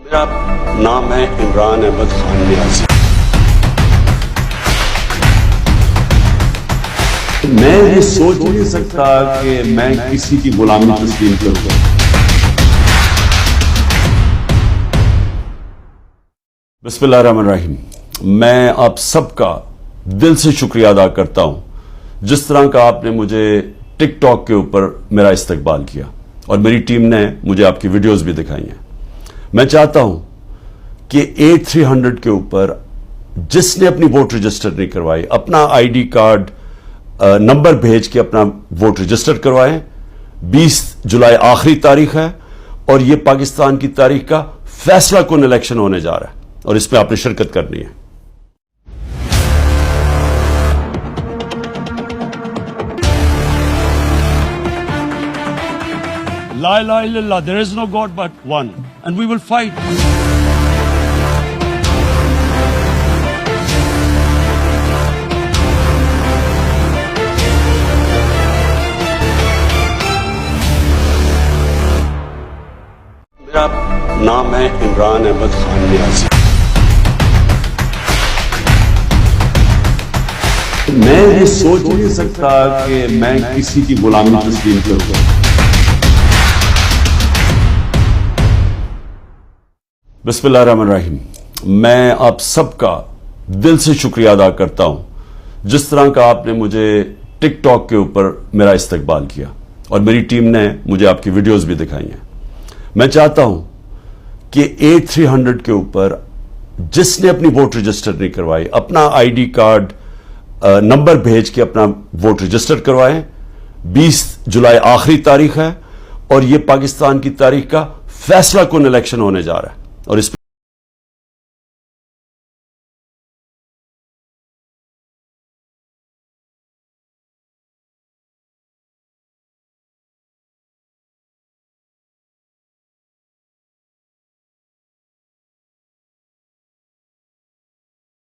میرا نام ہے عمران احمد خان نیازی۔ میں یہ سوچ نہیں سکتا کہ میں کسی کی غلامی تسلیم کروں۔ بسم اللہ الرحمن الرحیم۔ میں آپ سب کا دل سے شکریہ ادا کرتا ہوں جس طرح کا آپ نے مجھے ٹک ٹاک کے اوپر میرا استقبال کیا اور میری ٹیم نے مجھے آپ کی ویڈیوز بھی دکھائی ہیں۔ میں چاہتا ہوں کہ 8300 کے اوپر جس نے اپنی ووٹ رجسٹر نہیں کروائی اپنا آئی ڈی کارڈ نمبر بھیج کے اپنا ووٹ رجسٹر کروائیں۔ 20 جولائی آخری تاریخ ہے اور یہ پاکستان کی تاریخ کا فیصلہ کن الیکشن ہونے جا رہا ہے اور اس میں آپ نے شرکت کرنی ہے۔ لا الہ الا اللہ، there is no God but one and we will fight۔ میرا نام ہے عمران احمد خان نیازی۔ میں یہ سوچ نہیں سکتا کہ میں کسی کی غلامی تسلیم کروں۔ بسم اللہ الرحمن الرحیم۔ میں آپ سب کا دل سے شکریہ ادا کرتا ہوں جس طرح کا آپ نے مجھے ٹک ٹاک کے اوپر میرا استقبال کیا اور میری ٹیم نے مجھے آپ کی ویڈیوز بھی دکھائی ہیں۔ میں چاہتا ہوں کہ 8300 کے اوپر جس نے اپنی ووٹ رجسٹر نہیں کروائی اپنا آئی ڈی کارڈ نمبر بھیج کے اپنا ووٹ رجسٹر کروائیں۔ 20 جولائی آخری تاریخ ہے اور یہ پاکستان کی تاریخ کا فیصلہ کن الیکشن ہونے جا رہا ہے اور اس